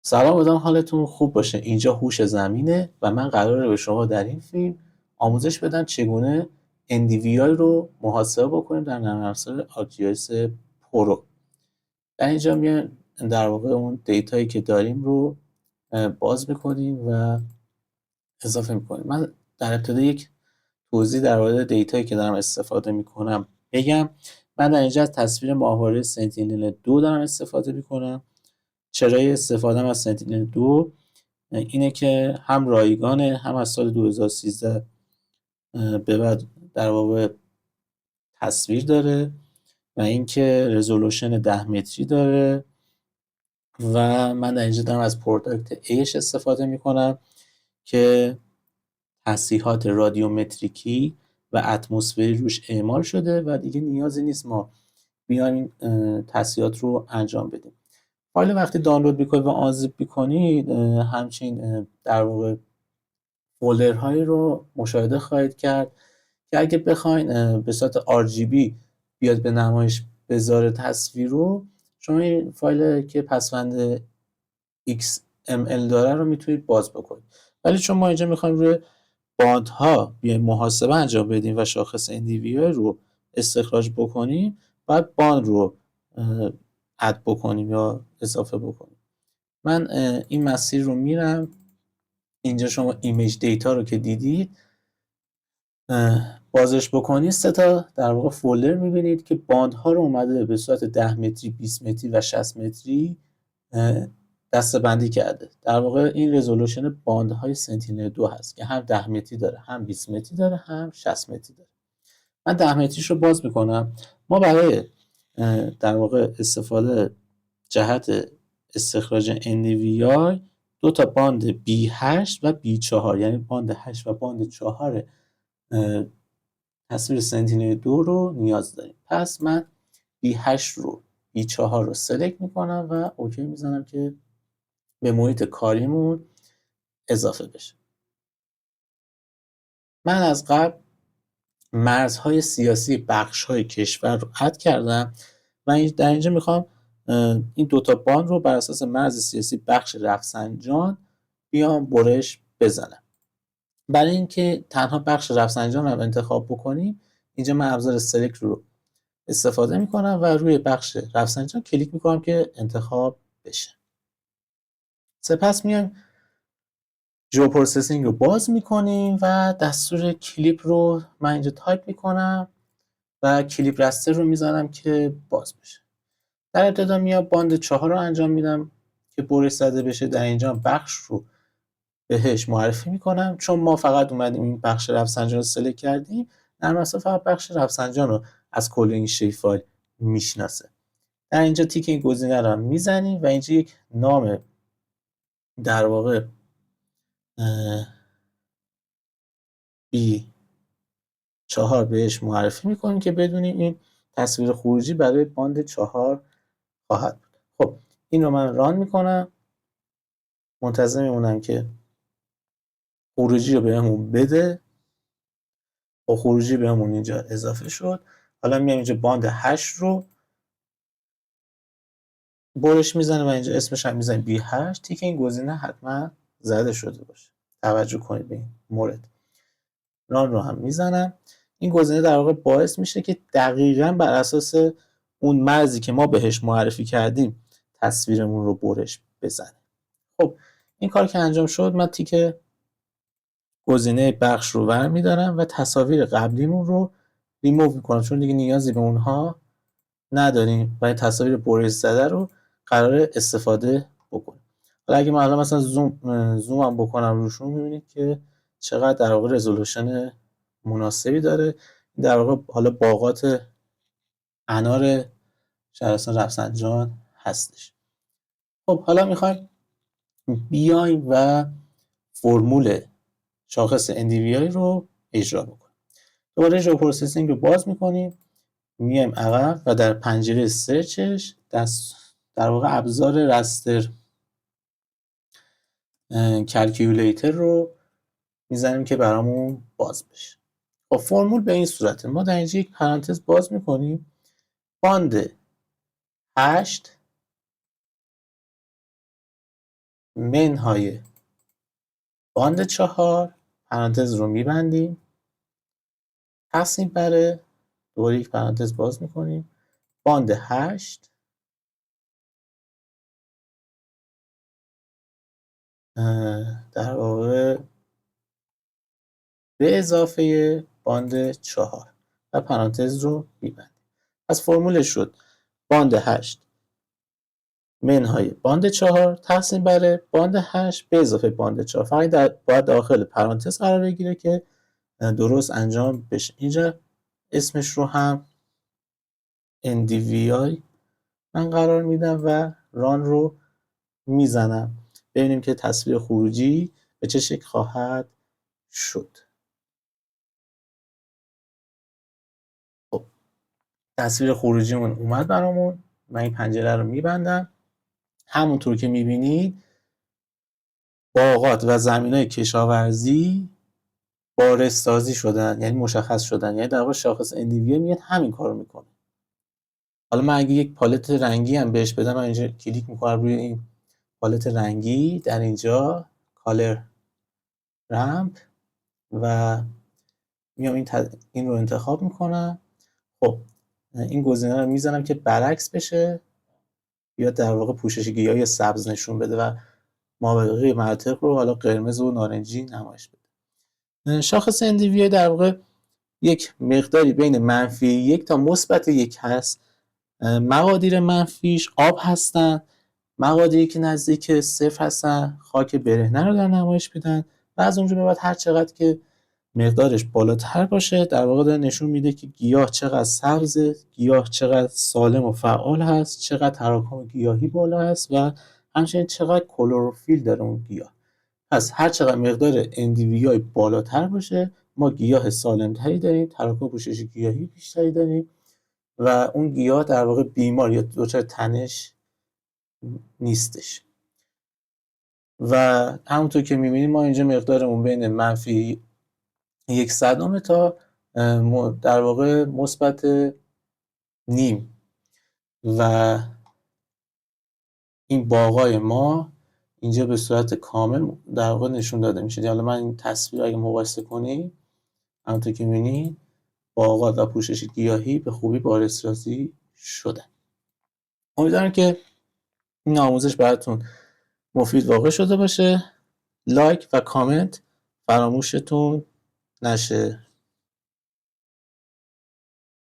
سلام، امیدوارم حالتون خوب باشه. اینجا هوش زمینه و من قراره به شما در این فیلم آموزش بدم چگونه NDVI رو محاسبه بکنیم در نرم افزار ArcGIS پرو. در اینجا میایم در واقع اون دیتایی که داریم رو باز میکنیم و اضافه میکنیم. من در ابتدا یک توضیح در مورد دیتایی که دارم استفاده میکنم بگم. من در اینجا از تصویر ماهواره سنتینل 2 دارم استفاده میکنم. چرای استفاده از سنتینل 2 اینه که هم رایگانه، هم از سال 2013 به بعد در واقع تصویر داره و اینکه رزولوشن 10 متری داره و من در اینجا دارم از پروداکت ایش استفاده میکنم که تصحیحات رادیومتریکی و اتمسفری روش اعمال شده و دیگه نیازی نیست ما بیایم این تصحیحات رو انجام بدیم. فایل وقتی دانلود میکنید و آنزیپ میکنید همچنین در واقع فولدرهایی رو مشاهده خواهید کرد که اگه بخواین به صورت RGB بیاد به نمایش بذاره تصویر رو، شما این فایل که پسوند XML داره رو میتونید باز بکنید. ولی چون ما اینجا میخوایم روی باندها بیایم محاسبه انجام بدیم و شاخص NDVI رو استخراج بکنیم، باید باند رو اد بکنیم یا اضافه بکنیم. من این مسیر رو میرم. اینجا شما ایمیج دیتا رو که دیدید بازش بکنید، 3 تا در واقع فولدر میبینید که باندها رو اومده به صورت 10 متری، 20 متری و 60 متری دسته‌بندی کرده. در واقع این رزولوشن باندهای سنتینل 2 هست که هم 10 متری داره، هم 20 متری داره، هم 60 متری داره. من 10 متریش رو باز میکنم. ما برای در واقع استفاده جهت استخراج NDVI 2 تا باند B8 و B4، یعنی باند 8 و باند 4 تصویر سنتینل 2 رو نیاز داریم. پس من B8 رو B4 رو سلکت میکنم و اوکی میزنم که به محیط کاریمون اضافه بشه. من از قبل مرزهای سیاسی بخش‌های کشور رو اد کردم و در اینجا میخوام این 2 تا باند رو بر اساس مرز سیاسی بخش رفسنجان بیام برش بزنم. برای اینکه تنها بخش رفسنجان رو انتخاب بکنیم، اینجا من ابزار سلکت رو استفاده میکنم و روی بخش رفسنجان کلیک میکنم که انتخاب بشه. سپس میایم جو پروسسینگ رو باز میکنیم و دستور کلیپ رو من اینجا تایپ میکنم و کلیپ رستر رو میزنم که باز بشه. در ابتدا میام باند 4 رو انجام میدم که برش زده بشه. در اینجا بخش رو بهش معرفی میکنم. چون ما فقط اومدیم این بخش رفسنجان رو سلکت کردیم، نرم افزار فقط بخش رفسنجان رو از کل این شیپ فایل میشناسه. در اینجا تیک این گزینه رو میزنیم و اینجا یک نام در واقع B4 بهش معرفی میکنیم که بدونیم این تصویر خروجی برای باند 4 خواهد بود. خب این رو من ران میکنم، منتظر میمونم که خروجی رو بهمون بده. و خروجی بهمون اینجا اضافه شد. حالا میام اینجا باند 8 رو برش میزنه و اینجا اسمش هم میزنیم B8. تیک این گزینه حتما زده شده باشه. توجه کنید به این مورد. ران رو هم میزنم. این گزینه در واقع باعث میشه که دقیقاً بر اساس اون مرزی که ما بهش معرفی کردیم تصویرمون رو برش بزنه. خب این کار که انجام شد، من تیک گزینه بخش رو برمی‌دارم و تصاویر قبلیمون رو ریموو میکنم، چون دیگه نیازی به اونها نداریم و این تصاویر برش زده رو قرار استفاده بکنیم. حالا اگه من مثلا زوم هم بکنم روشون، میبینید که چقدر در واقع رزولوشن مناسبی داره. در واقع حالا باغات انار شهرستان رفسنجان هستش. خب حالا میخوایم بیایم و فرمول شاخص NDVI رو اجرا بکنیم. دوباره جو پروسسینگ رو باز میکنیم، میایم عقب و در پنجره سرچش در واقع ابزار رستر کلکیولیتر رو میزنیم که برامون باز بشه. خب فرمول به این صورته. ما در اینجا یک پرانتز باز میکنیم. باند 8 منهای باند 4 پرانتز رو میبندیم، تقسیم بر دوباره یک پرانتز باز میکنیم، باند 8 در واقع به اضافه باند 4 و پرانتز رو میبندیم. پس فرمولش شد باند 8 منهای باند 4 تقسیم بر باند 8 به اضافه باند 4. فقط باید داخل پرانتز قرار بگیره که درست انجام بشه. اینجا اسمش رو هم NDVI من قرار میدم و ران رو میزنم، ببینیم که تصویر خروجی به چه شکل خواهد شد. خب تصویر خروجیمون اومد برامون. من این پنجره رو میبندم. همونطور که میبینید باغات و زمینای کشاورزی بارزسازی شدن، یعنی مشخص شدن، یعنی در واقع شاخص NDVI میاد همین کارو میکنه. حالا من اگه یک پالت رنگی هم بهش بدم، من اینجا کلیک میکنم روی این پالت رنگی، در اینجا کالر رمپ و میام این رو انتخاب میکنم. خب این گزینه رو میزنم که برعکس بشه، یا در واقع پوشش گیاهی سبز نشون بده و مابقی مناطق رو حالا قرمز و نارنجی نمایش بده. شاخص NDVI در واقع یک مقداری بین -1 تا مثبت 1 هست. مقادیر منفیش آب هستن، مقادیری که نزدیک 0 هستن خاک برهنه رو در نمایش میدن و از اونجا به بعد هر چقدر که مقدارش بالاتر باشه در واقع داره نشون میده که گیاه چقدر سبزه، گیاه چقدر سالم و فعال هست، چقدر تراکم گیاهی بالا هست و همچنین چقدر کلروفیل داره اون گیاه. پس هر چقدر مقدار NDVI بالاتر باشه ما گیاه سالمتری داریم، تراکم پوشش گیاهی بیشتری داریم و اون گیاه در واقع بیمار یا دچار تنش نیستش. و همونطور که میبینیم ما اینجا مقدارمون بین -1/100 تا در واقع -0.5 و این باغای ما اینجا به صورت کامل در واقع نشون داده میشه. حالا من این تصویر اگه مقایسه کنیم همونطور که میبینید باغات و پوشش گیاهی به خوبی بارزسازی شدن. امیدوارم که این آموزش براتون مفید واقع شده باشه. لایک و کامنت فراموشتون نشه.